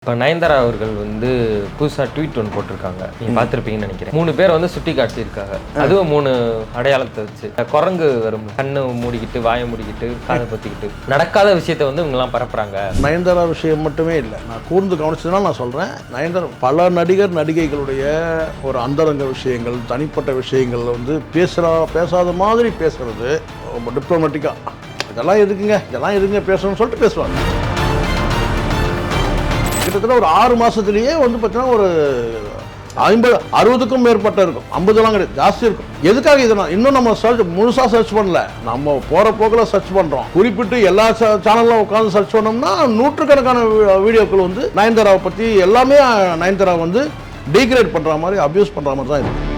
இப்போ நயன்தாரா அவர்கள் வந்து புதுசாக ட்வீட் ஒன்று போட்டிருக்காங்க. நீங்கள் பார்த்துருப்பீங்கன்னு நினைக்கிறேன். 3 பேரை வந்து சுட்டி காட்டியிருக்காங்க. அதுவும் 3 அடையாளத்தை வச்சு. குரங்கு வரும், கண்ணை மூடிக்கிட்டு, வாயை மூடிக்கிட்டு, காதை பற்றிக்கிட்டு நடக்காத விஷயத்தை வந்து இவங்கெல்லாம் பரப்புறாங்க. நயன்தாரா விஷயம் மட்டுமே இல்லை, நான் கூர்ந்து கவனிச்சதுனால நான் சொல்கிறேன். நயன்தாரா பல நடிகைகளுடைய ஒரு அந்தரங்க விஷயங்கள், தனிப்பட்ட விஷயங்கள் வந்து பேசாத மாதிரி பேசுறது ரொம்ப டிப்ளமேட்டிக்காக. இதெல்லாம் எதுக்குங்க பேசணும்னு சொல்லிட்டு பேசுவாங்க. கிட்டத்தட்ட ஒரு 6 மாதத்துலேயே வந்து பார்த்தீங்கன்னா ஒரு 50-60க்கும் மேற்பட்ட இருக்கும். 50லாம் கிடையாது, ஜாஸ்தி இருக்கும். எதுக்காக இதை இன்னும் நம்ம முழுசாக சர்ச் பண்ணல, நம்ம போகிற போக்கில் சர்ச் பண்ணுறோம். குறிப்பிட்டு எல்லா சேனல்லாம் உட்காந்து சர்ச் பண்ணோம்னா நூற்றுக்கணக்கான வீடியோக்கள் வந்து நயன்தாராவை பற்றி எல்லாமே நயன்தாரா வந்து டீக்ரேட் பண்ணுற மாதிரி, அப்யூஸ் பண்ணுற மாதிரி தான் இருக்குது.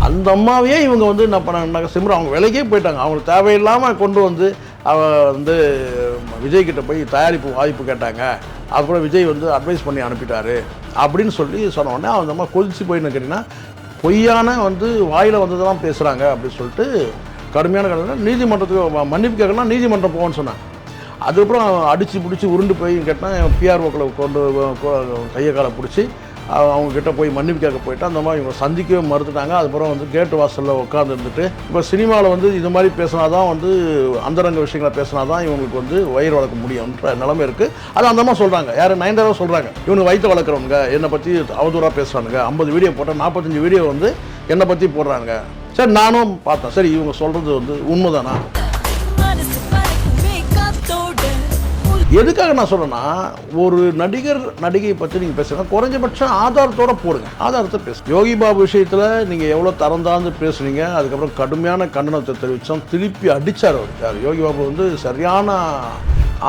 அந்த அம்மாவையே இவங்க வந்து என்ன பண்ணாங்க, சிம்ரன் அவங்க விலைக்கே போயிட்டாங்க. அவங்களுக்கு தேவையில்லாமல் கொண்டு வந்து வந்து விஜய்கிட்ட போய் தயாரிப்பு வாய்ப்பு கேட்டாங்க. அதுக்கப்புறம் விஜய் வந்து அட்வைஸ் பண்ணி அனுப்பிட்டாரு அப்படின்னு சொன்ன உடனே அந்த அம்மா கொதிச்சு போயின்னு கேட்டிங்கன்னா, பொய்யான வந்து வாயில் வந்ததெல்லாம் பேசுகிறாங்க அப்படின்னு சொல்லிட்டு கடுமையான கடுமையான நீதிமன்றத்துக்கு மன்னிப்பு கேட்கலாம், நீதிமன்றம் போகணும்னு சொன்னாங்க. அதுக்கப்புறம் அடித்து பிடிச்சி உருண்டு போய் கேட்டால் பிஆர்ஓக்களை கொண்டு கையை காலை பிடிச்சி அவங்கக்கிட்ட போய் மன்னிப்பு கேட்க போயிட்டு அந்த மாதிரி இவங்க சந்திக்கவே மறுத்துட்டாங்க. அதுக்கப்புறம் வந்து கேட்டு வாசலில் உட்காந்து இருந்துட்டு இப்போ சினிமாவில் வந்து இது மாதிரி பேசினா தான் வந்து அந்தரங்க விஷயங்களை பேசினா தான் இவங்களுக்கு வந்து வயிறு வளர்க்க முடியும்ன்ற நிலைமை இருக்குது. அது அந்த மாதிரி சொல்கிறாங்க. யார் நயன்தாரா சொல்கிறாங்க, இவங்க வயிற்று வளர்க்குறவங்க என்னை பற்றி அவதூறாக பேசுகிறானுங்க. 50 வீடியோ போட்டால் 45 வீடியோ வந்து என்னை பற்றி போடுறாங்க. சரி, நானும் பார்த்தேன், சரி இவங்க சொல்கிறது வந்து உண்மைதானா. எதுக்காக நான் சொல்கிறேன்னா, ஒரு நடிகை பற்றி நீங்கள் பேசுகிறீங்க, குறைஞ்சபட்சம் ஆதாரத்தோடு போடுங்க, ஆதாரத்தை பேசுங்க. யோகி பாபு விஷயத்தில் நீங்கள் எவ்வளோ தரந்தாந்து பேசுனீங்க, அதுக்கப்புறம் கடுமையான கண்டனத்தை தெரிவித்தோம், திருப்பி அடித்தார் அவர். யார்? யோகி பாபு வந்து சரியான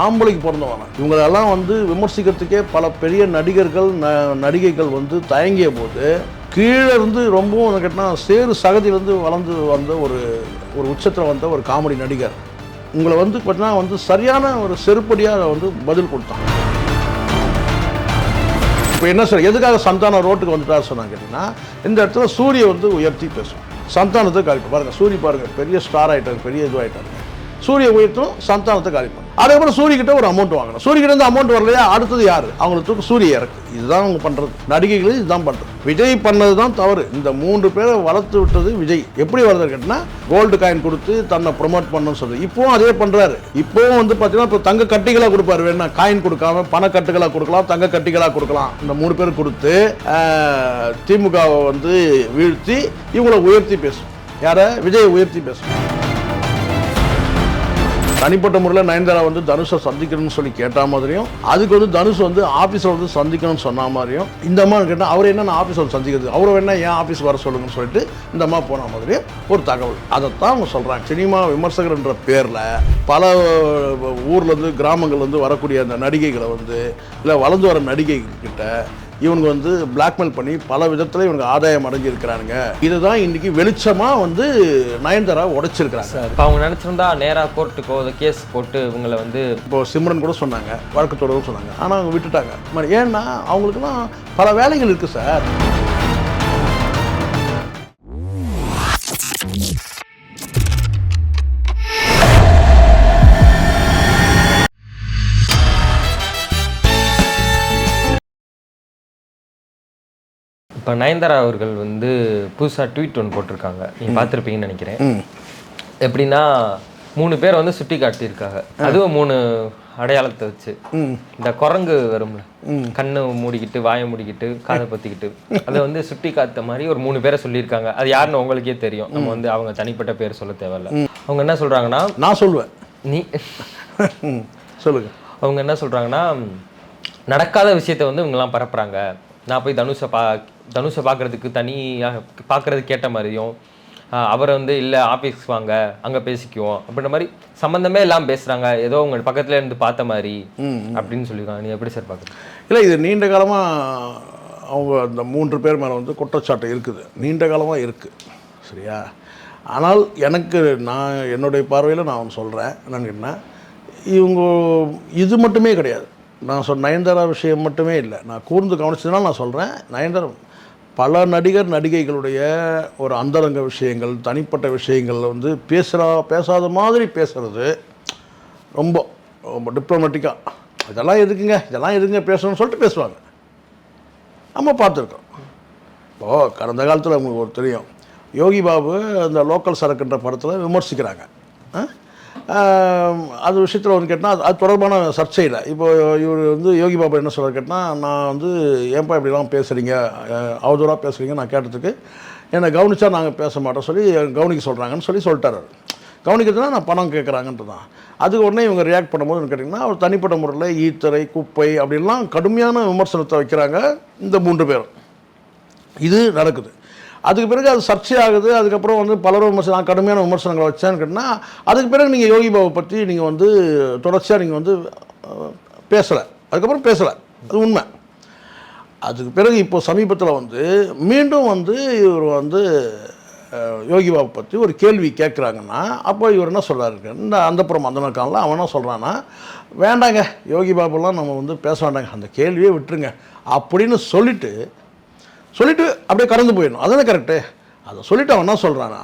ஆம்பளைக்கு பிறந்தவங்க. இவங்களெல்லாம் வந்து விமர்சிக்கிறதுக்கே பல பெரிய நடிகைகள் வந்து தயங்கிய போது கீழே இருந்து ரொம்பவும் கேட்டால் சேறு சகதியிலேருந்து வளர்ந்து வந்த ஒரு உச்சத்தில் வந்த ஒரு காமெடி நடிகர் உங்களை வந்து பார்த்தீங்கன்னா வந்து சரியான ஒரு செருப்படியாக வந்து பதில் கொடுத்தான். இப்போ என்ன சார், எதுக்காக சந்தானம் ரோட்டுக்கு வந்துட்டார் சொன்னாங்க கேட்டிங்கன்னா, இந்த இடத்துல சூரிய வந்து உயர்த்தி பேசும், சந்தானத்தை காலிப்போம். பாருங்கள், சூரிய பாருங்கள், பெரிய ஸ்டார் ஆகிட்டாரு, பெரிய இதுவாகிட்டாரு. சூரிய உயர்த்தும், சந்தானத்தை காலிப்போம். அதுக்கப்புறம் சூரியக்கிட்ட ஒரு அமௌண்ட் வாங்கணும். சூரியக்கிட்ட இருந்து அமௌண்ட் வரலையா, அடுத்தது யார்? அவங்களுக்கு சூரிய இறக்கு. இதுதான் அவங்க பண்ணுறது. நடிகைகள் இதுதான் பண்ணுறது. விஜய் பண்ணது தான் தவறு. இந்த 3 பேரை வளர்த்து விட்டது விஜய். எப்படி வளர்த்து கேட்டினா, கோல்டு காயின் கொடுத்து தன்னை ப்ரொமோட் பண்ணணும்னு சொல்லுது. இப்போவும் அதே பண்ணுறாரு. இப்போவும் வந்து பார்த்தீங்கன்னா, இப்போ தங்க கட்டிகளாக கொடுப்பாரு. வேணா காயின் கொடுக்காம பணக்கட்டுகளாக கொடுக்கலாம், தங்க கட்டிகளாக கொடுக்கலாம். இந்த 3 பேர் கொடுத்து திமுகவை வந்து வீழ்த்தி இவங்களை உயர்த்தி பேசும். யாரை? விஜயை உயர்த்தி பேசும். தனிப்பட்ட முறையில் நயன்தாரா வந்து தனுஷை சந்திக்கணும்னு சொல்லி கேட்டால் மாதிரியும், அதுக்கு வந்து தனுஷ் வந்து ஆஃபீஸில் வந்து சந்திக்கணும்னு சொன்ன மாதிரியும், இந்த அம்மா கேட்டால் அவர் என்ன ஆஃபீஸில் சந்திக்கிறது, அவரை வேணா ஏன் ஆஃபீஸ் வர சொல்லுங்கன்னு சொல்லிட்டு இந்த அம்மா போன மாதிரியும் ஒரு தகவல். அதைத்தான் அவங்க சொல்கிறாங்க. சினிமா விமர்சகர்ன்ற பேரில் பல ஊர்லேருந்து கிராமங்கள்லேருந்து வரக்கூடிய அந்த நடிகைகளை வந்து, இல்லை வளர்ந்து வர நடிகைகிட்ட இவங்க வந்து பிளாக்மெயில் பண்ணி பல விதத்தில் இவங்க ஆதாயம் அடைஞ்சிருக்கிறாங்க. இதுதான் இன்னைக்கு வெளிச்சமாக வந்து நயன்தாரா உடைச்சிருக்கிறாங்க. இப்போ அவங்க நினச்சிருந்தா நேராக கோர்ட்டுக்கோ கேஸ் போட்டு இவங்களை வந்து, இப்போ சிம்ரன் கூட சொன்னாங்க, வழக்கு தொடரும் சொன்னாங்க. ஆனால் அவங்க விட்டுட்டாங்க. ஏன்னா அவங்களுக்குலாம் பல வேலைகள் இருக்குது சார். இப்போ நயன்தாரா அவர்கள் வந்து புதுசாக ட்வீட் ஒன்று போட்டிருக்காங்க. நீங்கள் பார்த்துருப்பீங்கன்னு நினைக்கிறேன். எப்படின்னா, 3 பேர் வந்து சுட்டி காட்டியிருக்காங்க. அதுவும் 3 அடையாளத்தை வச்சு. இந்த குரங்கு வரும்ல, கண்ணை மூடிக்கிட்டு, வாயை மூடிக்கிட்டு, காதை பற்றிக்கிட்டு, அதை வந்து சுட்டி காத்த மாதிரி ஒரு 3 பேரை சொல்லியிருக்காங்க. அது யாருன்னு உங்களுக்கே தெரியும். நம்ம வந்து அவங்க தனிப்பட்ட பேர் சொல்ல தேவையில்ல. அவங்க என்ன சொல்கிறாங்கன்னா, நான் சொல்லுவேன், நீ சொல்லுங்க. அவங்க என்ன சொல்கிறாங்கன்னா, நடக்காத விஷயத்த வந்து இவங்கெல்லாம் பரப்புகிறாங்க. நான் போய் தனுஷை பார்க்குறதுக்கு தனியாக பார்க்குறதுக்கு கேட்ட மாதிரியும், அவரை வந்து இல்லை ஆஃபீஸ்க்கு வாங்க அங்கே பேசிக்குவோம் அப்படின்ற மாதிரி சம்மந்தமே எல்லாம் பேசுகிறாங்க. ஏதோ உங்கள் பக்கத்தில் இருந்து பார்த்த மாதிரி அப்படின்னு சொல்லியிருக்காங்க. நீ எப்படி சார் பார்க்குறீங்க? இல்லை, இது நீண்ட காலமாக அவங்க அந்த 3 பேர் மேலே வந்து குற்றச்சாட்டு இருக்குது, நீண்ட காலமாக இருக்குது. சரியா? ஆனால் எனக்கு என்னுடைய பார்வையில் நான் சொல்கிறேன் என்னன்னா, இவங்க இது மட்டுமே கிடையாது. நான் நயன்தாரா விஷயம் மட்டுமே இல்லை, நான் கூர்ந்து கவனிச்சதுனால நான் சொல்கிறேன். நயன்தாரா பல நடிகைகளுடைய ஒரு அந்தரங்க விஷயங்கள், தனிப்பட்ட விஷயங்கள் வந்து பேசாத மாதிரி பேசுகிறது ரொம்ப ரொம்ப டிப்ளமேட்டிக்காக இதெல்லாம் எதுக்குங்க பேசணும்னு சொல்லிட்டு பேசுவாங்க. நம்ம பார்த்துருக்கோம். இப்போது கடந்த காலத்தில் உங்களுக்கு ஒரு தெரியும், யோகி பாபு அந்த லோக்கல் சரக்குன்ற படத்தில் விமர்சிக்கிறாங்க. அது விஷயத்தில் வந்து கேட்டால் அது தொடர்பான சர்ச்சையில் இப்போ இவர் வந்து யோகி பாபு என்ன சொல்கிறார் கேட்டால், நான் வந்து ஏன்பா இப்படிலாம் பேசுகிறீங்க, அவதூறாக பேசுகிறீங்க, நான் கேட்டதுக்கு என்னை கவனித்தா நாங்கள் பேச மாட்டோம் சொல்லி கவனிக்க சொல்கிறாங்கன்னு சொல்லிட்டார். கவனிக்கிறதுனா நான் பணம் கேட்குறாங்கன்றது தான். அதுக்கு உடனே இவங்க ரியாக்ட் பண்ணும்போது கேட்டிங்கன்னா, அவர் தனிப்பட்ட முறையில் ஈத்தரை, குப்பை அப்படின்லாம் கடுமையான விமர்சனத்தை வைக்கிறாங்க இந்த 3 பேரும். இது நடக்குது. அதுக்கு பிறகு அது சர்ச்சையாகுது. அதுக்கப்புறம் வந்து பலரும் விமர்சனம், கடுமையான விமர்சனங்களை வச்சான்னு கேட்டால், அதுக்கு பிறகு நீங்கள் யோகி பாபு பற்றி நீங்கள் வந்து தொடர்ச்சியாக நீங்கள் வந்து பேசலை, அதுக்கப்புறம் பேசலை, அது உண்மை. அதுக்கு பிறகு இப்போ சமீபத்தில் வந்து மீண்டும் வந்து இவர் வந்து யோகி பாபு பற்றி ஒரு கேள்வி கேட்குறாங்கன்னா, அப்போ இவர் என்ன சொல்கிறாரு, இந்த அந்தப்புறம் அந்த காலில் அவன் என்ன சொல்கிறான்னா, வேண்டாங்க யோகி பாபுலாம் நம்ம வந்து பேச வேண்டாங்க, அந்த கேள்வியே விட்டுருங்க அப்படின்னு சொல்லிவிட்டு அப்படியே கடந்து போயிடணும். அதுதானே கரெக்டு. அதை சொல்லிவிட்டு அவன் என்ன சொல்கிறான்னா,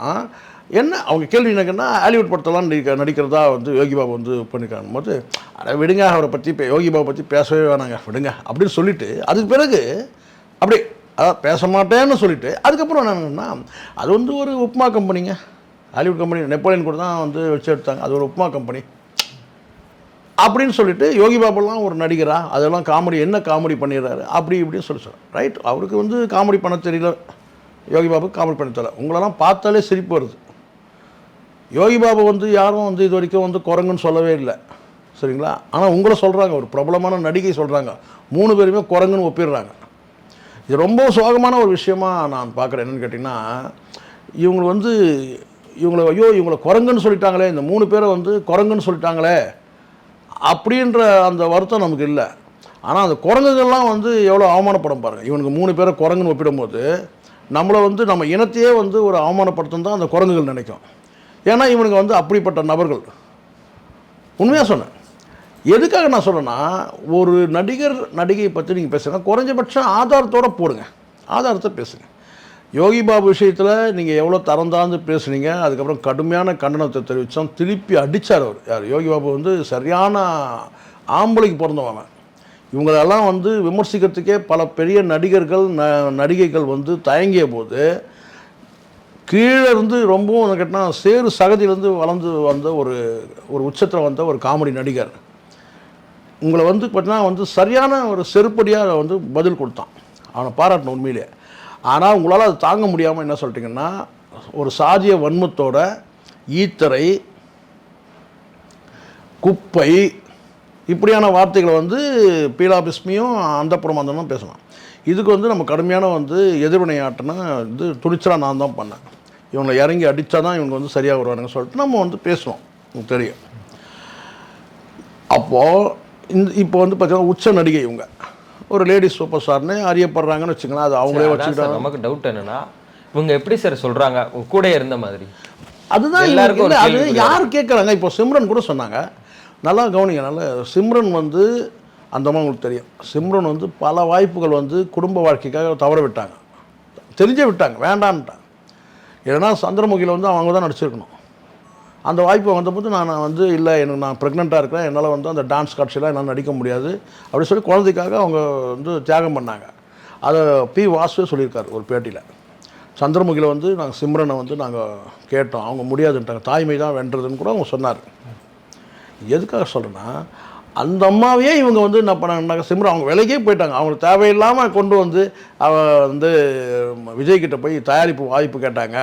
என்ன அவங்க கேள்வி என்னங்கன்னா, ஹாலிவுட் படத்தெல்லாம் நடிக்கிறதா வந்து யோகி பாபு வந்து பண்ணிக்காணும் போது, அதை விடுங்க, அவரை பற்றி யோகி பாபு பற்றி பேசவே வேணாங்க விடுங்க அப்படின்னு சொல்லிவிட்டு, அதுக்கு பிறகு அப்படி அதான் பேச மாட்டேன்னு சொல்லிவிட்டு அதுக்கப்புறம் என்னன்னா, அது வந்து ஒரு உப்மா கம்பெனிங்க, ஹாலிவுட் கம்பெனி, நெப்போலியன் கூட தான் வந்து வச்சு எடுத்தாங்க, அது ஒரு உப்மா கம்பெனி அப்படின்னு சொல்லிட்டு, யோகி பாபுலாம் ஒரு நடிகரா, அதெல்லாம் காமெடி, என்ன காமெடி பண்ணிடுறாரு அப்படி இப்படின்னு சொல்ல ரைட். அவருக்கு வந்து காமெடி பண்ண தெரியல, யோகி பாபு காமெடி பண்ண தெரியல. உங்களெல்லாம் பார்த்தாலே சிரிப்பு வருது. யோகி பாபு வந்து யாரும் வந்து இது வரைக்கும் வந்து குரங்குன்னு சொல்லவே இல்லை, சரிங்களா? ஆனால் உங்களை சொல்கிறாங்க, ஒரு பிரபலமான நடிகை சொல்கிறாங்க, 3 பேருமே குரங்குன்னு ஒப்பிடுறாங்க. இது ரொம்ப சோகமான ஒரு விஷயமாக நான் பார்க்குறேன். என்னென்னு கேட்டிங்கன்னா, இவங்களை குரங்குன்னு சொல்லிட்டாங்களே, இந்த 3 பேரை வந்து குரங்குன்னு சொல்லிட்டாங்களே அப்படின்ற அந்த வருத்தம் நமக்கு இல்லை. ஆனால் அந்த குரங்குகள்லாம் வந்து எவ்வளோ அவமானப்படும் பாருங்கள். இவனுக்கு 3 பேரை குரங்குன்னு ஒப்பிடும்போது நம்மளை வந்து நம்ம இனத்தையே வந்து ஒரு அவமானப்படுத்தும் தான் அந்த குரங்குகள் நினைக்கும். ஏன்னா இவனுக்கு வந்து அப்படிப்பட்ட நபர்கள். உண்மையாக சொன்னேன். எதுக்காக நான் சொல்கிறேன்னா, ஒரு நடிகர் நடிகையை பற்றி நீங்கள் பேசுங்க, குறைஞ்சபட்சம் ஆதாரத்தோடு போடுங்க, ஆதாரத்தை பேசுங்க. யோகி பாபு விஷயத்தில் நீங்கள் எவ்வளோ தரந்தாந்து பேசுனீங்க, அதுக்கப்புறம் கடுமையான கண்டனத்தை தெரிவித்தோம், திருப்பி அடித்தார் அவர். யார்? யோகி பாபு வந்து சரியான ஆம்பளைக்கு பிறந்தவங்க. இவங்களெல்லாம் வந்து விமர்சிக்கிறதுக்கே பல பெரிய நடிகர்கள் நடிகைகள் வந்து தயங்கிய போது, கீழே இருந்து ரொம்பவும் கேட்டால் சேறு சகதியிலேருந்து வளர்ந்து வந்த ஒரு உச்சத்தில் வந்த ஒரு காமெடி நடிகர் உங்களை வந்து பார்த்தீங்கன்னா வந்து சரியான ஒரு செருப்படியாக வந்து பதில் கொடுத்தான். அவனை பாராட்டணும் உண்மையிலே. ஆனால் உங்களால் அது தாங்க முடியாமல் என்ன சொல்லிட்டீங்கன்னா, ஒரு சாதிய வன்மத்தோட ஈத்தரை, குப்பை இப்படியான வார்த்தைகளை வந்து பீலாபிஸ்மியும் அந்தப்புறமாந்தனும் பேசலாம். இதுக்கு வந்து நம்ம கடுமையான வந்து எதிர்வினை ஆட்டினா வந்து துணிச்சலாக நான் தான் பண்ணேன். இவங்களை இறங்கி அடித்தா தான் இவங்க வந்து சரியாக வருவானுங்கன்னு சொல்லிட்டு நம்ம வந்து பேசுவோம், உங்களுக்கு தெரியும். அப்போது இப்போ வந்து பார்த்தீங்கன்னா உச்ச நடிகை இவங்க ஒரு லேடிஸ் சூப்பர் ஸ்டார்னு அறியப்படுறாங்கன்னு வச்சுக்கலாம். அது அவங்களே வச்சுக்கிட்டாங்க. நமக்கு டவுட் என்னன்னா, இவங்க எப்படி சார் சொல்கிறாங்க கூட இருந்த மாதிரி? அதுதான் எல்லாருக்கும் அது யார் கேட்குறாங்க. இப்போ சிம்ரன் கூட சொன்னாங்க, நல்லா கவனிங்க, நல்லா சிம்ரன் வந்து அந்த மாதிரி உங்களுக்கு தெரியும், சிம்ரன் வந்து பல வாய்ப்புகள் வந்து குடும்ப வாழ்க்கைக்காக தவற விட்டாங்க, தெரிஞ்சே விட்டாங்க, வேண்டான்ட்டாங்க. ஏன்னா சந்திரமுகியில் வந்து அவங்க தான் நடிச்சிருக்கணும். அந்த வாய்ப்பு வந்தபோது நான் வந்து இல்லை, எனக்கு நான் ப்ரெக்னெண்ட்டாக இருக்கிறேன், என்னால் வந்து அந்த டான்ஸ் காட்சியெலாம் என்னால் நடிக்க முடியாது அப்படி சொல்லி குழந்தைக்காக அவங்க வந்து தியாகம் பண்ணாங்க. அதை பி வாசுவே சொல்லியிருக்காரு ஒரு பேட்டியில். சந்திரமுகியில் வந்து நாங்கள் சிம்ரனை வந்து நாங்கள் கேட்டோம், அவங்க முடியாதுன்ட்டாங்க, தாய்மை தான் வென்றதுன்னு கூட அவங்க சொன்னார். எதுக்காக சொல்கிறேன்னா, அந்த அம்மாவையே இவங்க வந்து என்ன பண்ணாங்க, சிம்ரன் அவங்க விலைக்கே போயிட்டாங்க, அவங்களுக்கு தேவையில்லாமல் கொண்டு வந்து வந்து விஜய்கிட்ட போய் தயாரிப்பு வாய்ப்பு கேட்டாங்க,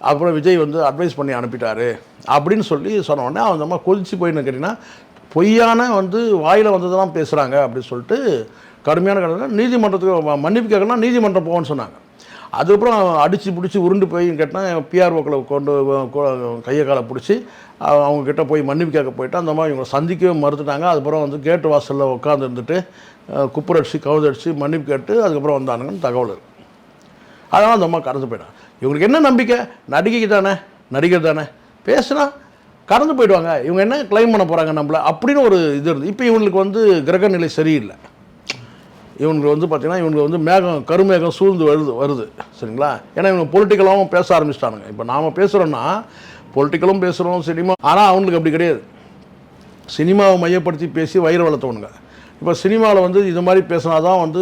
அப்புறம் விஜய் வந்து அட்வைஸ் பண்ணி அனுப்பிட்டாரு அப்படின்னு சொல்லி சொன்ன உடனே அந்த அம்மா கொதிச்சு போயின்னு கேட்டிங்கன்னா, பொய்யான வந்து வாயில் வந்ததெல்லாம் பேசுகிறாங்க அப்படின்னு சொல்லிட்டு கடுமையான கடனை நீதிமன்றத்துக்கு மன்னிப்பு கேட்கலாம், நீதிமன்றம் போவோன்னு சொன்னாங்க. அதுக்கப்புறம் அடித்து பிடிச்சி உருண்டு போய் கேட்டால் பிஆர்ஓக்களை கொண்டு கையை காலை பிடிச்சி அவங்கக்கிட்ட போய் மன்னிப்பு கேட்க போயிட்டு அந்த மாதிரி இவங்களை சந்திக்கவே மறுத்துட்டாங்க. அதுக்கப்புறம் வந்து கேட்டு வாசலில் உட்காந்து இருந்துட்டு குப்புரடிச்சு கவுதடிச்சு மன்னிப்பு கேட்டு அதுக்கப்புறம் வந்தானுங்கன்னு தகவல் இருக்குது. அதனால் அந்த அம்மா கடந்து போயிட்டாங்க. இவங்களுக்கு என்ன நம்பிக்கை, நடிகைக்கு தானே, நடிகர் தானே, பேசுனா கடந்து போயிடுவாங்க, இவங்க என்ன கிளைம் பண்ண போகிறாங்க நம்மளை அப்படின்னு ஒரு இது இருக்குது. இப்போ இவங்களுக்கு வந்து கிரக நிலை சரியில்லை. இவங்களுக்கு வந்து பார்த்திங்கன்னா இவங்களுக்கு வந்து மேகம் கருமேகம் சூழ்ந்து வருது சரிங்களா. ஏன்னா இவங்க பொலிட்டிக்கலாகவும் பேச ஆரம்பிச்சிட்டானுங்க. இப்போ நாம் பேசுகிறோன்னா பொலிட்டிக்கலும் பேசுகிறோம் சினிமா, ஆனால் அவங்களுக்கு அப்படி கிடையாது. சினிமாவை மையப்படுத்தி பேசி வயிறு வளர்த்தவனுங்க. இப்போ சினிமாவில் வந்து இது மாதிரி பேசினா தான் வந்து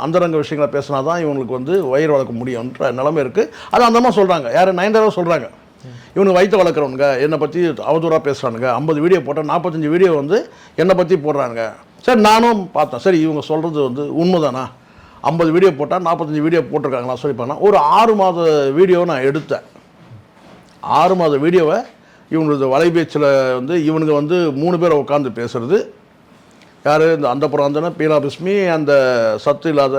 அந்தரங்க விஷயங்களை பேசினா தான் இவங்களுக்கு வந்து வயிறு வளர்க்க முடியும்ன்ற நிலைமை இருக்குது. அது அந்த மாதிரி சொல்கிறாங்க. யார் நயன்தாரா சொல்கிறாங்க, இவனுக்கு வயிற்று வளர்க்குறவனுங்க என்னை பற்றி அவதூறாக பேசுகிறானுங்க, 50 வீடியோ போட்டால் 45 வீடியோ வந்து என்னை பற்றி போடுறானுங்க. சரி நானும் பார்த்தேன், சரி இவங்க சொல்கிறது வந்து உண்மைதானா, 50 வீடியோ போட்டால் 45 வீடியோ போட்டிருக்காங்களா சொல்லிப்பானா. ஒரு 6 மாத வீடியோவை நான் எடுத்தேன். 6 மாத வீடியோவை இவங்களுக்கு வலைபேச்சில் வந்து இவனுங்க வந்து 3 பேரை உட்காந்து பேசுகிறது. யார், இந்த அந்த புறாந்தன, பீலா பிஸ்மி, அந்த சத்து இல்லாத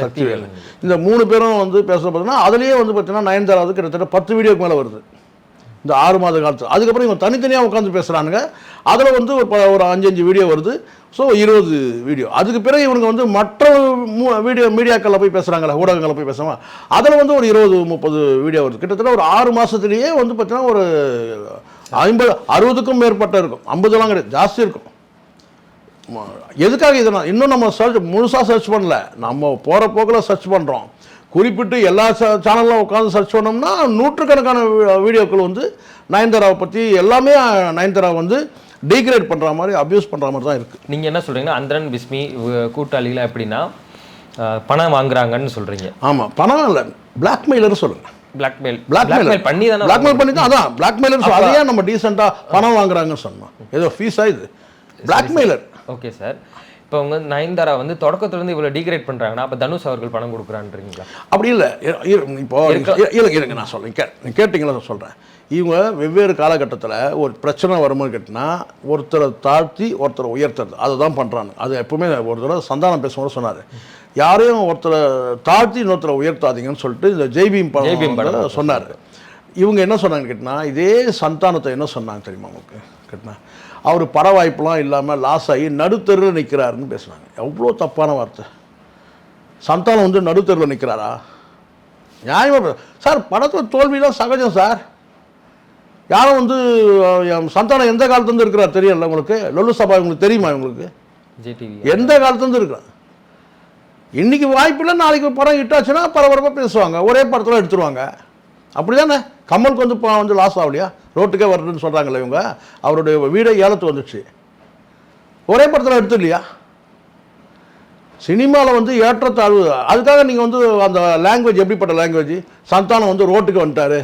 சக்திவேல், இந்த 3 பேரும் வந்து பேசுகிறது பார்த்தீங்கன்னா அதுலேயே வந்து பார்த்தீங்கன்னா நயன்தாராவுக்கு கிட்டத்தட்ட 10 வீடியோக்கு மேலே வருது இந்த 6 மாத காலத்தில். அதுக்கப்புறம் இவங்க தனித்தனியாக உட்காந்து பேசுகிறானுங்க. அதில் வந்து ஒரு 5 வீடியோ வருது. So 20 video. அதுக்கு பிறகு இவனுங்க வந்து மற்ற மீடியாக்களில் போய் பேசுகிறாங்களா, ஊடகங்களில் போய் பேசுகிறாங்க, அதில் வந்து ஒரு 20-30 வீடியோ வருது. கிட்டத்தட்ட ஒரு 6 மாதத்துலேயே வந்து பார்த்தீங்கன்னா ஒரு 50-60க்கும் மேற்பட்ட இருக்கும். 50லாம் கிடையாது, ஜாஸ்தி இருக்கும். எதுக்காக இதை இன்னும் நம்ம முழுசாக சர்ச் பண்ணல, நம்ம போகிற போக்கில் சர்ச் பண்ணுறோம். குறிப்பிட்டு எல்லா சேனல்லாம் உட்காந்து சர்ச் பண்ணோம்னா நூற்றுக்கணக்கான வீடியோக்கள் வந்து நயன்தாராவை பற்றி எல்லாமே நயன்தாரா வந்து டீக்ரேட் பண்ணுற மாதிரி, அப்யூஸ் பண்ணுற மாதிரி தான் இருக்குது. நீங்கள் என்ன சொல்கிறீங்கன்னா அந்தரன் பிஸ்மி கூட்டாளிகள் எப்படின்னா பணம் வாங்குறாங்கன்னு சொல்கிறீங்க? ஆமாம், பணம் இல்லை, பிளாக்மெயிலர் சொல்லுங்கள். பிளாக்மெயில் பண்ணி தானே, பிளாக்மெயில் பண்ணி தான், அதான் பிளாக்மெயிலர். அதையே நம்ம டீசெண்டாக பணம் வாங்குறாங்கன்னு சொன்னோம். ஏதோ ஃபீஸாக இது பிளாக்மெயிலர். ஓகே சார், இப்போ அவங்க நயன்தாரா வந்து தொடக்கத்துலேருந்து இவ்வளோ டீக்ரேட் பண்ணுறாங்கன்னா அப்போ தனுஷ் அவர்கள் பணம் கொடுக்குறான்றீங்களா? அப்படி இல்லை. இப்போ இருங்க நான் சொல்கிறேன், கேட்டிங்களா நான் சொல்கிறேன். இவங்க வெவ்வேறு காலகட்டத்தில் ஒரு பிரச்சனை வரும்போது கேட்டினா ஒருத்தரை தாழ்த்தி ஒருத்தரை உயர்த்துறது, அதை தான் பண்ணுறாங்க. அது எப்பவுமே ஒரு தடவை சந்தானம் பேசும்போது சொன்னார், யாரையும் ஒருத்தரை தாழ்த்தி இன்னொருத்தரை உயர்த்தாதீங்கன்னு சொல்லிட்டு இந்த ஜெய்பீம் படம் சொன்னார். இவங்க என்ன சொன்னாங்கன்னு கேட்டினா இதே சந்தானத்தை என்ன சொன்னாங்க தெரியுமா உங்களுக்கு கேட்டினா, அவர் பட வாய்ப்பெலாம் இல்லாமல் லாஸ் ஆகி நடுத்தெருவில் நிற்கிறாருன்னு பேசுனாங்க. எவ்வளோ தப்பான வார்த்தை. சந்தானம் வந்து நடுத்தெருவில் நிற்கிறாரா? நியாயமாக சார், படத்தில் தோல்விலாம் சகஜம் சார். யாரும் வந்து சந்தானம் எந்த காலத்துலேருந்து இருக்கிறார் தெரியல உங்களுக்கு? லொல்லு சபா உங்களுக்கு தெரியுமா? உங்களுக்கு எந்த காலத்துலேருந்து இருக்கிறார்? இன்றைக்கி வாய்ப்பில்லை, நாளைக்கு படம் ஹிட்டாச்சுன்னா பரபரப்பாக பேசுவாங்க, ஒரே படத்தில் எடுத்துருவாங்க. அப்படி தானே கமலுக்கு வந்து இப்போ வந்து லாஸ் ஆகலையா? ரோட்டுக்கே வருதுன்னு சொல்கிறாங்களே இவங்க. அவருடைய வீடை ஏலத்து வந்துச்சு, ஒரே படத்தில் எடுத்துடலையா? சினிமாவில் வந்து ஏற்றத்தாழ்வு. அதுக்காக நீங்கள் வந்து அந்த லாங்குவேஜ் எப்படிப்பட்ட லாங்குவேஜ்? சந்தானம் வந்து ரோட்டுக்கு வந்துட்டார்,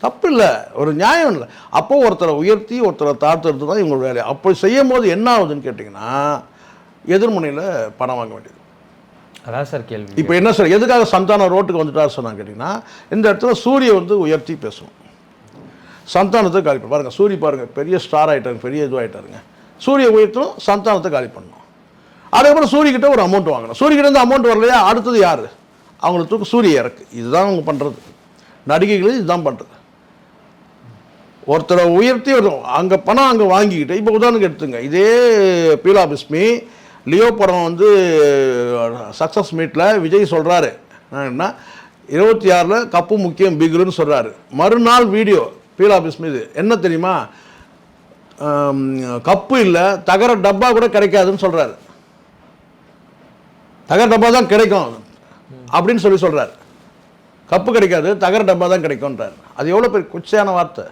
தப்பு இல்லை, ஒரு நியாயம் இல்லை. அப்போது ஒருத்தரை உயர்த்தி ஒருத்தரை தாழ்த்துறது தான் இவங்களோட வேலையை. அப்போ செய்யும் போது என்ன ஆகுதுன்னு கேட்டிங்கன்னா எதிர்முனையில் பணம் வாங்க வேண்டியது. அதான் சார் கேள்வி. இப்போ என்ன சார், எதுக்காக சந்தானம் ரோட்டுக்கு வந்துட்டார் சொன்னாங்க கேட்டிங்கன்னா, இந்த இடத்துல சூரிய வந்து உயர்த்தி பேசுவோம், சந்தானத்தை காலி பண்ண பாருங்கள். சூரிய பாருங்கள் பெரிய ஸ்டார் ஆகிட்டாருங்க, பெரிய இதுவாகிட்டாருங்க. சூரிய உயர்த்தணும், சந்தானத்தை காலி பண்ணணும். அதுக்கப்புறம் சூரியக்கிட்ட ஒரு அமௌண்ட் வாங்கணும். சூரியக்கிட்ட அமௌண்ட் வரலையா, அடுத்தது யார்? அவங்களுக்கு தூக்கு சூரிய இறக்கு. இதுதான் அவங்க பண்ணுறது. நடிகைகள் இதுதான் பண்ணுறது. ஒருத்தரை உயர்த்தி அங்கே பணம் அங்கே வாங்கிக்கிட்டு, இப்போ உதாரணத்துக்கு எடுத்துங்க, இதே பீலா பிஸ்மி லியோ படம் வந்து சக்ஸஸ் மீட்டில் விஜய் சொல்கிறாரு என்ன, 26 கப்பு முக்கியம் பிகுலுன்னு சொல்கிறாரு. மறுநாள் வீடியோ பீலா பிஸ்மி இது என்ன தெரியுமா, கப்பு இல்லை தகர டப்பா கூட கிடைக்காதுன்னு சொல்கிறாரு. தகர டப்பா தான் கிடைக்கும் அப்படின்னு சொல்கிறார். கப்பு கிடைக்காது, தகர டப்பா தான் கிடைக்கும்ன்றார். அது எவ்வளோ பெரிய குச்சையான வார்த்தை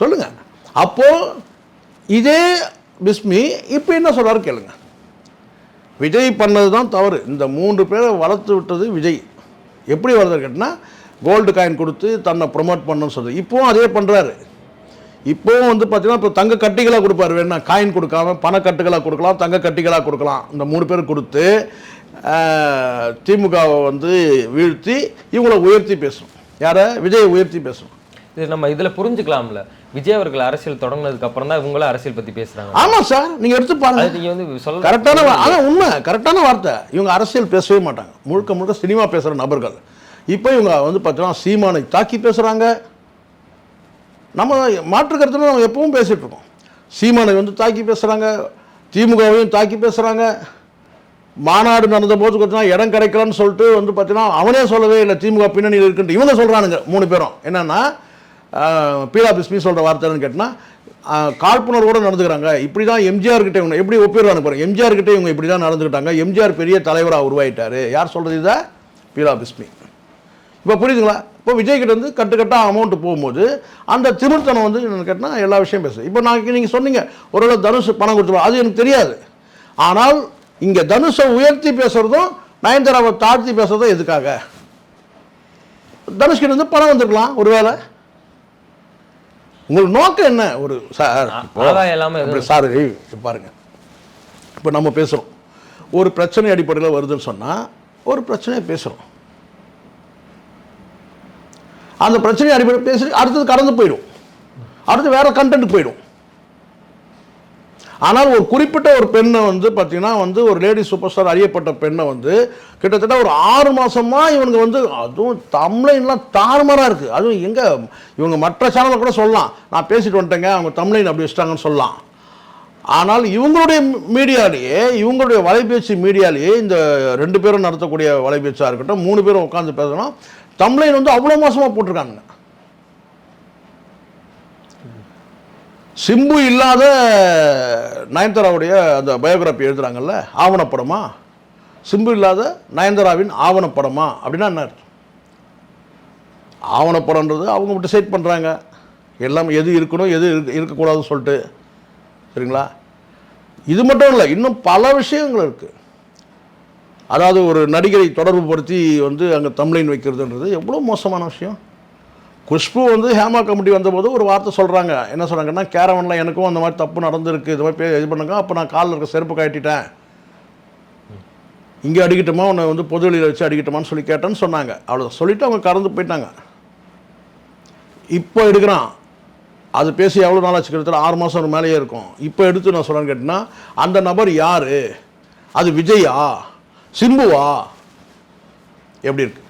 சொல்லுங்கள். அப்போது இதே பிஸ்மி இப்போ என்ன சொல்கிறாரு கேளுங்க. விஜய் பண்ணது தான் தவறு. இந்த 3 பேரை வளர்த்து விட்டது விஜய். எப்படி வளர்த்து கேட்டினா கோல்டு காயின் கொடுத்து தன்னை ப்ரொமோட் பண்ணணும்னு சொல்லுது. இப்போவும் அதே பண்ணுறாரு. இப்போவும் வந்து பார்த்தீங்கன்னா இப்போ தங்க கட்டிகளாக கொடுப்பார், வேணா காயின் கொடுக்காம பணக்கட்டுகளாக கொடுக்கலாம், தங்க கட்டிகளாக கொடுக்கலாம். இந்த 3 பேர் கொடுத்து திமுகவை வந்து வீழ்த்தி இவங்களை உயர்த்தி பேசணும். யாரை? விஜயை உயர்த்தி பேசணும். இது நம்ம இதில் புரிஞ்சுக்கலாம்ல, விஜய் அவர்கள் அரசியல் தொடங்கினதுக்கு அப்புறம் தான் இவங்களும் அரசியல் பற்றி பேசுகிறாங்க. ஆமாம் சார், நீங்கள் எடுத்து பாருங்க. நீங்கள் வந்து சொல்ல கரெக்டான, ஆனால் உண்மை கரெக்டான வார்த்தை. இவங்க அரசியல் பேசவே மாட்டாங்க, முழுக்க முழுக்க சினிமா பேசுகிற நபர்கள். இப்போ இவங்க வந்து பார்த்தீங்கன்னா சீமானை தாக்கி பேசுகிறாங்க. நம்ம மாற்று கருத்துல நம்ம எப்பவும் பேசிகிட்டு இருக்கோம். சீமானை வந்து தாக்கி பேசுகிறாங்க, திமுகவையும் தாக்கி பேசுகிறாங்க. மாநாடு நடந்த போது பார்த்தீங்கன்னா இடம் கிடைக்கலன்னு சொல்லிட்டு வந்து பார்த்தீங்கன்னா அவனே சொல்லவே இல்லை திமுக பின்னணியில் இருக்குன்ட்டு இவங்க சொல்கிறானுங்க 3 பேரும். என்னென்னா பீலா பிஸ்மி சொல்கிற வார்த்தைன்னு கேட்டால் காழ்ப்புணர்வோடு நடந்துக்கிறாங்க. இப்படி தான் எம்ஜிஆர் கிட்டே இவங்க எப்படி ஒப்பிடுவாங்க பாருங்க. எம்ஜிஆர் கிட்டே இவங்க இப்படி தான் நடந்துக்கிட்டாங்க, எம்ஜிஆர் பெரிய தலைவராக உருவாயிட்டார். யார் சொல்கிறது இதை? பீலா பிஸ்மி. இப்போ புரியுதுங்களா? இப்போ விஜய்கிட்ட வந்து கட்டுக்கட்டாக அமௌண்ட் போகும்போது அந்த திமிர்த்தனம் வந்து என்ன கேட்டால் எல்லா விஷயம் பேசுது. இப்போ நீங்கள் சொன்னீங்க ஒருவேளை தனுஷ் பணம் கொடுத்துருவோம், அது எனக்கு தெரியாது. ஆனால் இங்கே தனுஷை உயர்த்தி பேசுகிறதும் நயன்தாராவை தாழ்த்தி பேசுகிறதும் எதுக்காக? தனுஷ்கிட்ட வந்து பணம் வந்திருக்கலாம் ஒருவேளை. உங்களுக்கு நோக்கம் என்ன? ஒரு சார் சார் பாருங்க, இப்போ நம்ம பேசுகிறோம், ஒரு பிரச்சனை அடிப்படையில் வருதுன்னு சொன்னால் ஒரு பிரச்சனையை பேசுகிறோம், அந்த பிரச்சனையை அடிப்படையில் பேசி அடுத்தது கடந்து போயிடும், அடுத்து வேற கண்டென்ட் போயிடும். ஆனால் ஒரு குறிப்பிட்ட ஒரு பெண்ணை வந்து பார்த்தீங்கன்னா வந்து ஒரு லேடி சூப்பர் ஸ்டார் அறியப்பட்ட பெண்ணை வந்து கிட்டத்தட்ட ஒரு 6 மாதமாக இவனுங்க வந்து அதுவும் தம்ப்லைன்லாம் தாறுமாறாக இருக்குது. அதுவும் எங்கே இவங்க மற்ற சேனலில் கூட சொல்லலாம், நான் பேசிட்டு வந்துட்டேங்க அவங்க தம்ப்லைன் அப்படி வச்சிட்டாங்கன்னு சொல்லலாம். ஆனால் இவங்களுடைய மீடியாலேயே, இவங்களுடைய வலைபேச்சு மீடியாலேயே, இந்த 2 பேரும் நடத்தக்கூடிய வலைபேச்சாக இருக்கட்டும், 3 பேரும் உட்காந்து பேசணும், தம்ப்லைன் வந்து அவ்வளோ மோசமாக போட்டிருக்காங்க. சிம்பு இல்லாத நயன்தாராவுடைய அந்த பயோகிராஃபி எழுதுகிறாங்கல்ல, ஆவணப்படமா? சிம்பு இல்லாத நயன்தாராவின் ஆவணப்படமா அப்படின்னா என்ன? ஆவணப்படம்ன்றது அவங்க டிசைட் பண்ணுறாங்க எல்லாம், எது இருக்கணும் எது இருக்கக்கூடாதுன்னு சொல்லிட்டு. சரிங்களா? இது மட்டும் இல்லை, இன்னும் பல விஷயங்கள் இருக்குது. அதாவது ஒரு நடிகரை தொடர்பு படுத்தி வந்து அங்கே தம்ப்லைன் வைக்கிறதுன்றது எவ்வளோ மோசமான விஷயம். குஷ்பு வந்து ஹேமா கமிட்டி வந்தபோது ஒரு வார்த்தை சொல்கிறாங்க, என்ன சொல்கிறாங்கன்னா, கேரவனில் எனக்கும் அந்த மாதிரி தப்பு நடந்திருக்கு, இது மாதிரி இது பண்ணுங்க, அப்போ நான் காலில் இருக்க செருப்பு கட்டிட்டேன், இங்கே அடிக்கட்டுமா உன்னை வந்து பொது வெளியில் வச்சு அடிக்கட்டுமான்னு சொல்லி கேட்டேன்னு சொன்னாங்க. அவ்வளோ சொல்லிவிட்டு அவங்க கறந்து போயிட்டாங்க. இப்போ எடுக்கிறான், அது பேசி எவ்வளோ நாள் ஆச்சு? கிட்டத்தட்ட 6 மாதம் மேலேயே இருக்கும். இப்போ எடுத்து நான் சொல்கிறேன்னு கேட்டிங்கன்னா, அந்த நபர் யார்? அது விஜயா, சிம்புவா? எப்படி இருக்கு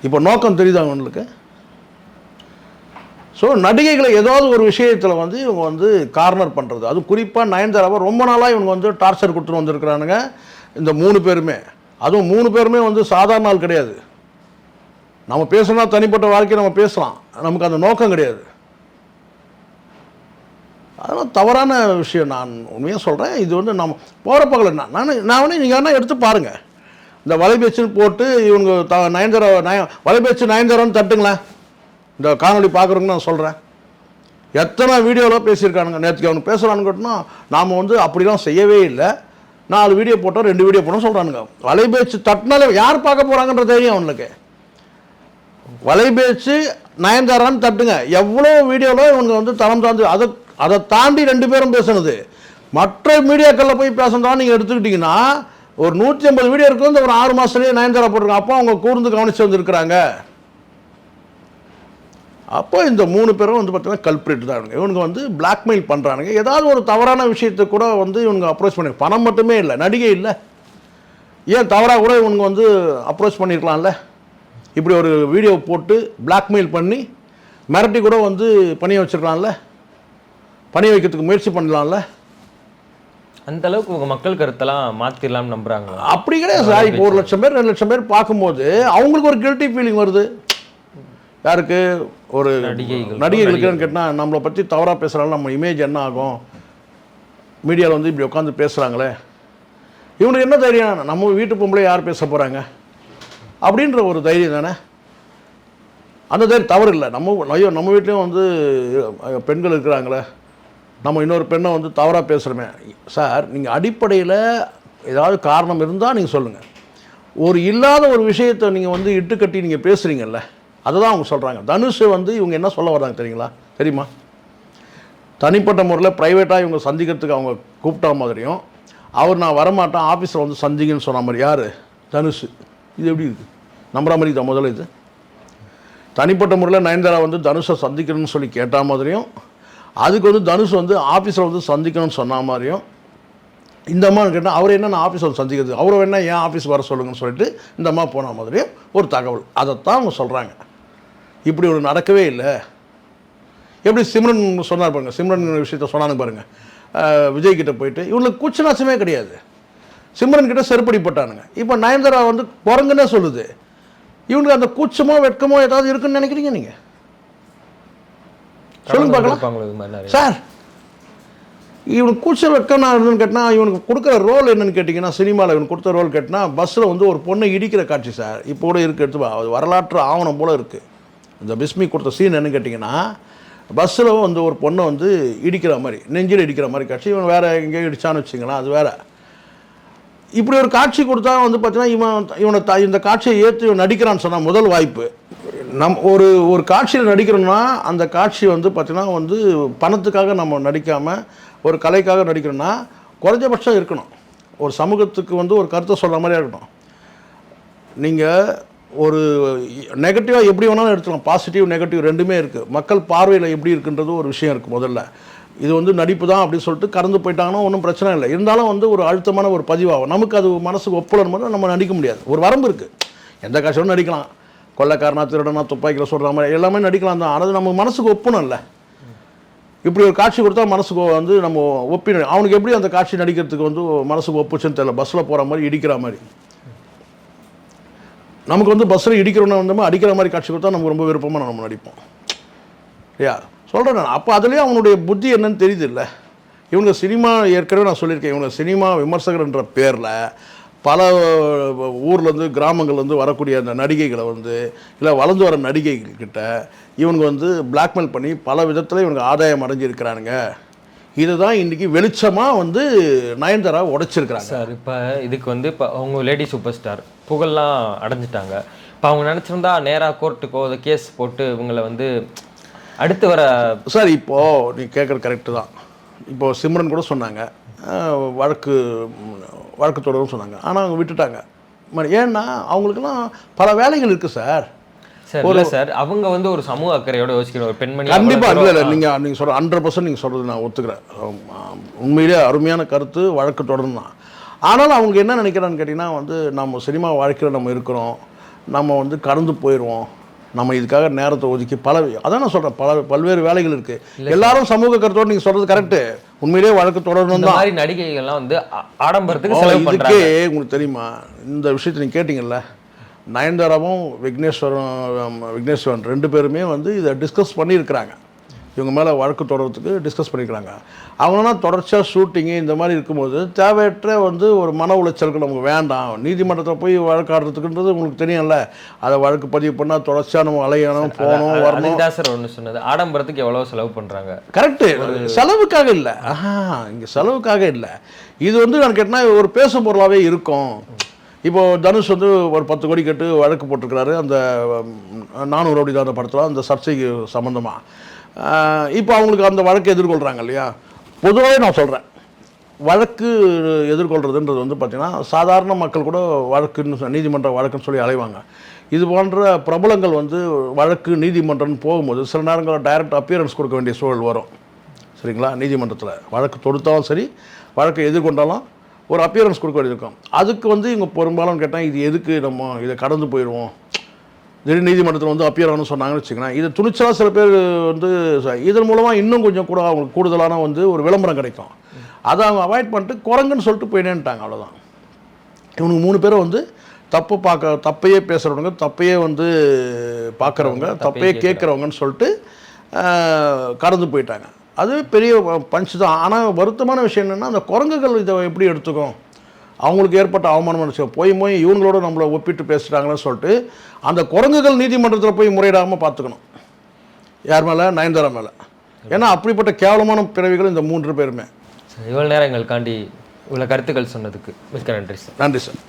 இப்போ? நோக்கம் தெரியுதாங்க உங்களுக்கு? ஸோ நடிகைகளை ஏதாவது ஒரு விஷயத்தில் வந்து இவங்க வந்து கார்னர் பண்ணுறது, அது குறிப்பாக நயன்தாராவை ரொம்ப நாளாக இவங்க வந்து டார்ச்சர் கொடுத்துட்டு வந்திருக்கிறானுங்க இந்த 3 பேருமே. அதுவும் 3 பேருமே வந்து சாதாரண ஆள் கிடையாது. நம்ம பேசணும்னா தனிப்பட்ட வாழ்க்கையை நம்ம பேசலாம், நமக்கு அந்த நோக்கம் கிடையாது. அதெல்லாம் தவறான விஷயம். நான் உண்மையாக சொல்கிறேன். இது வந்து நம்ம போகிற பகல நான் நீங்கள் வேணால் எடுத்து பாருங்கள். இந்த வலைபேச்சுன்னு போட்டு இவங்க நயன்தாரா வலைபேச்சு நயன்தாரான்னு தட்டுங்களேன். இந்த காணொலி பார்க்குறவங்க நான் சொல்கிறேன், எத்தனை வீடியோவில் பேசியிருக்கானுங்க. நேற்றுக்கு அவனுக்கு பேசுகிறான்னு கேட்டோம்னா, நாம் வந்து அப்படிலாம் செய்யவே இல்லை, 4 வீடியோ போட்டோம் 2 வீடியோ போட்டோம் சொல்கிறானுங்க. வலைபேச்சு தட்டினாலே யார் பார்க்க போகிறாங்கன்ற தெரியும் அவனுக்கு. வலைபேச்சு நயன்தாரான்னு தட்டுங்க, எவ்வளோ வீடியோவில் இவங்க வந்து தரம் தாழ்ந்து அதை தாண்டி 2 பேரும் பேசுனது. மற்ற மீடியாக்களில் போய் பேசுனதான் நீங்கள் எடுத்துக்கிட்டிங்கன்னா ஒரு 150 வீடியோ இருக்குது, இந்த ஒரு 6 மாதத்துலேயே நயன்தாரா போட்டிருக்காங்க. அப்போ அவங்க கூர்ந்து கவனித்து வந்துருக்குறாங்க. அப்போ இந்த 3 பேரும் வந்து பார்த்தீங்கன்னா கல்பிரேட் தான். இவனுங்க வந்து பிளாக்மெயில் பண்ணுறானுங்க. ஏதாவது ஒரு தவறான விஷயத்தை கூட வந்து இவனுங்க அப்ரோச் பண்ணி, பணம் மட்டுமே இல்லை, நடிகை இல்லை, ஏன் தவறாக கூட இவனுங்க வந்து அப்ரோச் பண்ணியிருக்கலாம்ல. இப்படி ஒரு வீடியோ போட்டு பிளாக்மெயில் பண்ணி மிரட்டி கூட வந்து பணிய வச்சிருக்கலாம்ல, பணிய வைக்கிறதுக்கு முயற்சி பண்ணலாம்ல. அந்த அளவுக்கு உங்கள் மக்கள் கருத்தெல்லாம் மாற்றிடலாம்னு நம்புகிறாங்க. அப்படி கிடையாது சார். இப்போ 1 லட்சம் பேர் 2 லட்சம் பேர் பார்க்கும்போது அவங்களுக்கு ஒரு கில்ட்டி ஃபீலிங் வருது. யாருக்கு? ஒரு நடிகைகளுக்குன்னு கேட்டால், நம்மளை பற்றி தவறாக பேசுகிறாங்க, நம்ம இமேஜ் என்ன ஆகும், மீடியாவில் வந்து இப்படி உட்காந்து பேசுகிறாங்களே, இவனுக்கு என்ன தைரியம்? நம்ம வீட்டு பொம்பளை யார் பேச போகிறாங்க அப்படின்ற ஒரு தைரியம் தானே. அந்த தைரியம் தவறு இல்லை. நம்ம வீட்லேயும் வந்து பெண்கள் இருக்கிறாங்களே, நம்ம இன்னொரு பெண்ணை வந்து தவறாக பேசுகிறோமே. சார், நீங்கள் அடிப்படையில் ஏதாவது காரணம் இருந்தால் நீங்கள் சொல்லுங்கள். ஒரு இல்லாத ஒரு விஷயத்தை நீங்கள் வந்து இட்டுக்கட்டி நீங்கள் பேசுகிறீங்கல்ல, அதை தான் அவங்க சொல்கிறாங்க. தனுஷ் வந்து இவங்க என்ன சொல்ல வர்றாங்க தெரியுங்களா? தெரியுமா? தனிப்பட்ட முறையில் ப்ரைவேட்டாக இவங்க சந்திக்கிறதுக்கு அவங்க கூப்பிட்டா மாதிரியும், அவர் நான் வரமாட்டேன் ஆஃபீஸில் வந்து சந்திங்கன்னு சொன்ன மாதிரி. யார்? தனுஷ். இது எப்படி இருக்குது? நம்புற மாதிரி தான் முதல்ல. இது தனிப்பட்ட முறையில் நயன்தாரா வந்து தனுஷை சந்திக்கணும்னு சொல்லி கேட்டால் மாதிரியும், அதுக்கு வந்து தனுஷ் வந்து ஆஃபீஸில் வந்து சந்திக்கணும்னு சொன்ன மாதிரியும், இந்த அம்மா கேட்டால் அவர் என்ன நான் ஆஃபீஸில் சந்திக்கிறது, அவரை வேணா ஏன் ஆஃபீஸ் வர சொல்லுங்கன்னு சொல்லிட்டு இந்த அம்மா போன மாதிரியும் ஒரு தகவல். அதைத்தான் அவங்க சொல்கிறாங்க. இப்படி ஒரு நடக்கவே இல்லை. எப்படி சிம்ரன் சொன்னார் பாருங்கள், சிம்ரன் விஷயத்த சொன்னாங்க பாருங்கள். விஜய்கிட்ட போயிட்டு இவங்களுக்கு கூச்சநாச்சமே கிடையாது, சிம்ரன் கிட்ட செருப்படி போட்டானுங்க. இப்போ நயன்தாரா வந்து குரங்குன்னே சொல்லுது. இவங்களுக்கு அந்த கூச்சமோ வெட்கமோ ஏதாவது இருக்குன்னு நினைக்கிறீங்க நீங்கள்? சொல்லுங்க பார்க்கலாம் சார். இவனுக்கு கூச்சல் வெக்கனா என்னன்னு கேட்டால் இவனுக்கு கொடுக்குற ரோல் என்னன்னு கேட்டிங்கன்னா சினிமாவில் இவனுக்கு கொடுத்த ரோல் கேட்டினா பஸ்ஸில் வந்து ஒரு பொண்ணை இடிக்கிற காட்சி சார் இப்போ கூட இருக்குது எடுத்து அது வரலாற்று ஆவணம் போல் இருக்குது. இந்த பிஸ்மி கொடுத்த சீன் என்னன்னு கேட்டிங்கன்னா பஸ்ஸில் வந்து ஒரு பொண்ணை வந்து இடிக்கிற மாதிரி நெஞ்சில் இடிக்கிற மாதிரி காட்சி. இவன் வேறு எங்கேயோ இடிச்சான்னு வச்சுங்களேன், அது வேறு. இப்படி ஒரு காட்சி கொடுத்தா வந்து பார்த்தீங்கன்னா இவனை இந்த காட்சியை ஏற்று இவன் நடிக்கிறான்னு சொன்னால் முதல் வாய்ப்பு. ஒரு காட்சியில் நடிக்கிறோம்னா அந்த காட்சி வந்து பார்த்திங்கன்னா வந்து பணத்துக்காக நம்ம நடிக்காமல் ஒரு கலைக்காக நடிக்கிறோன்னா குறைஞ்சபட்சம் இருக்கணும். ஒரு சமூகத்துக்கு வந்து ஒரு கருத்தை சொல்கிற மாதிரியா இருக்கணும். நீங்கள் ஒரு நெகட்டிவாக எப்படி வேணாலும் எடுத்துக்கலாம், பாசிட்டிவ் நெகட்டிவ் ரெண்டுமே இருக்குது. மக்கள் பார்வையில் எப்படி இருக்குன்றது ஒரு விஷயம் இருக்குது. முதல்ல இது வந்து நடிப்பு தான் அப்படின்னு சொல்லிட்டு கறந்து போயிட்டாங்கன்னா ஒன்றும் பிரச்சனை இல்லை. இருந்தாலும் வந்து ஒரு அழுத்தமான ஒரு பதிவாகும். நமக்கு அது மனசுக்கு ஒப்புலன் போது நம்ம நடிக்க முடியாது. ஒரு வரம்பு இருக்குது. எந்த காட்சியோடு நடிக்கலாம், கொள்ளைக்காரனா திருடனா துப்பாக்கியில் சொல்கிற மாதிரி எல்லாமே நடிக்கலாம் தான். ஆனால் நம்ம மனசுக்கு ஒப்பணும் இல்லை. இப்படி ஒரு காட்சி கொடுத்தா மனசுக்கு வந்து நம்ம ஒப்பின அவனுக்கு எப்படி அந்த காட்சி நடிக்கிறதுக்கு வந்து மனசுக்கு ஒப்புச்சுன்னு தெரியல. பஸ்ஸில் போகிற மாதிரி இடிக்கிற மாதிரி நமக்கு வந்து பஸ்ஸில் இடிக்கிறோன்னு வந்தோமோ அடிக்கிற மாதிரி காட்சி கொடுத்தா நமக்கு ரொம்ப விருப்பமாக நம்ம நடிப்போம். ஐயா சொல்கிறேன் நான். அப்போ அதுலேயே அவனுடைய புத்தி என்னன்னு தெரியுது இல்லை. இவங்க சினிமா ஏற்கனவே நான் சொல்லியிருக்கேன், இவங்க சினிமா விமர்சகர்ன்ற பேரில் பல ஊர்லேருந்து கிராமங்கள்லேருந்து வரக்கூடிய அந்த நடிகைகளை வந்து இல்லை வளர்ந்து வர நடிகைகள்கிட்ட இவங்க வந்து பிளாக்மெயில் பண்ணி பல விதத்தில் இவங்க ஆதாயம் அடைஞ்சிருக்கிறானுங்க. இதுதான் இன்றைக்கி வெளிச்சமாக வந்து நயன்தாரா உடைச்சிருக்கிறாங்க சார். இப்போ இதுக்கு வந்து இப்போ அவங்க லேடி சூப்பர் ஸ்டார் புகழ்லாம் அடைஞ்சிட்டாங்க. இப்போ அவங்க நினச்சிருந்தா நேராக கோர்ட்டுக்கோ அதை கேஸ் போட்டு இவங்களை வந்து அடுத்து வர சார் இப்போது நீ கேட்குறது கரெக்டு தான். இப்போது சிம்ரன் கூட சொன்னாங்க வழக்கு தொடரும் சொன்னாங்க. ஆனால் அவங்க விட்டுட்டாங்க. ஏன்னா அவங்களுக்குலாம் பல வேலைகள் இருக்குது சார். சார் இல்லை சார், அவங்க வந்து ஒரு சமூக அக்கறையோட யோசிக்கிற ஒரு பெண்மணி. கண்டிப்பாக இல்லை நீங்கள் சொல்கிற 100% நீங்கள் சொல்கிறது நான் ஒத்துக்கிறேன். உண்மையிலே அருமையான கருத்து. வழக்கு தொடரும் தான். ஆனாலும் அவங்க என்ன நினைக்கிறான்னு கேட்டிங்கன்னா வந்து நம்ம சினிமா வாழ்க்கையில் நம்ம இருக்கிறோம், நம்ம வந்து கடந்து போயிடுவோம், நம்ம இதுக்காக நேரத்தை ஒதுக்கி அதான் நான் சொல்கிறேன் பல்வேறு வேலைகள் இருக்குது. எல்லாரும் சமூக கருத்தோடு நீங்கள் சொல்கிறது கரெக்டு. உண்மையிலேயே வழக்கு தொடரணும் தான். மாதிரி நடிகைகள்லாம் வந்து ஆடம்பரத்துக்கு செலவு பண்றாங்க. இதுக்கே உங்களுக்கு தெரியுமா இந்த விஷயத்தை நீங்கள் கேட்டிங்கல்ல, நயன்தாராவும் விக்னேஸ்வரன் 2 பேருமே வந்து இதை டிஸ்கஸ் பண்ணியிருக்கிறாங்க. இவங்க மேலே வழக்கு தொடர்றதுக்கு டிஸ்கஸ் பண்ணியிருக்கிறாங்க. அவங்கன்னா தொடர்ச்சியாக ஷூட்டிங்கு இந்த மாதிரி இருக்கும்போது தேவையற்ற வந்து ஒரு மன உளைச்சலுக்கு நமக்கு வேண்டாம். நீதிமன்றத்தில் போய் வழக்காடுறதுக்குன்றது உங்களுக்கு தெரியும்ல. அதை வழக்கு பதிவு பண்ணால் தொடர்ச்சியாக நம்ம அலையணும், போகணும், வரணும். தான் சார் ஒன்று சொன்னது, ஆடம்பரத்துக்கு எவ்வளோ செலவு பண்ணுறாங்க. கரெக்டு. செலவுக்காக இல்லை, இங்கே செலவுக்காக இல்லை. இது வந்து நான் கேட்டால் ஒரு பேசும் பொருளாகவே இருக்கும். இப்போது தனுஷ் வந்து ஒரு 10 கோடி கேட்டு வழக்கு போட்டிருக்கிறாரு அந்த 400 கோடி தான் அந்த படத்தில் அந்த சர்ச்சைக்கு சம்மந்தமாக. இப்போ அவங்களுக்கு அந்த வழக்கு எதிர்கொள்கிறாங்க இல்லையா. பொதுவாகவே நான் சொல்கிறேன், வழக்கு எதிர்கொள்கிறதுன்றது வந்து பார்த்திங்கன்னா சாதாரண மக்கள் கூட வழக்குன்னு நீதிமன்ற வழக்குன்னு சொல்லி அலைவாங்க. இது போன்ற பிரபலங்கள் வந்து வழக்கு நீதிமன்றம்னு போகும்போது சில நேரங்களில் டைரக்ட் அப்பியரன்ஸ் கொடுக்க வேண்டிய சூழல் வரும். சரிங்களா. நீதிமன்றத்தில் வழக்கு தொடுத்தாலும் சரி, வழக்கை எதிர்கொண்டாலும் ஒரு அப்பியரன்ஸ் கொடுக்க வேண்டியிருக்கும். அதுக்கு வந்து இவங்க பெரும்பாலும் கேட்டால் இது எதுக்கு நம்ம இதை கடந்து போயிடுவோம், திடீர் நீதிமன்றத்தில் வந்து அப்பியரானு சொன்னாங்கன்னு வச்சுக்கோங்களேன். இது துணிச்சலாக சில பேர் வந்து இதன் மூலமாக இன்னும் கொஞ்சம் கூட அவங்களுக்கு கூடுதலான வந்து ஒரு விளம்பரம் கிடைக்கும். அதை அவங்க அவாய்ட் பண்ணிட்டு குரங்குன்னு சொல்லிட்டு போயினேன்ட்டாங்க. அவ்வளோதான். இவனுக்கு 3 பேரும் வந்து தப்பையே பேசுகிறவங்க, தப்பையே வந்து பார்க்குறவங்க, தப்பையே கேட்குறவங்கன்னு சொல்லிட்டு கடந்து போயிட்டாங்க. அது பெரிய பஞ்சு தான். ஆனால் வருத்தமான விஷயம் என்னென்னா அந்த குரங்குகள் இதை எப்படி எடுத்துக்கும், அவங்களுக்கு ஏற்பட்ட அவமானமான விஷயம் போய் இவங்களோட நம்மளை ஒப்பிட்டு பேசுகிறாங்கன்னு சொல்லிட்டு அந்த குரங்குகள் நீதிமன்றத்தில் போய் முறையிடாமல் பார்த்துக்கணும். யார் மேலே? நயன்தாரா மேலே. ஏன்னா அப்படிப்பட்ட கேவலமான பிறவிகள் இந்த 3 பேருமே. இவ்வளோ நேரம் எங்களுக்காண்டி இவ்வளோ கருத்துக்கள் சொன்னதுக்கு மிக்க நன்றி சார். நன்றி சார்.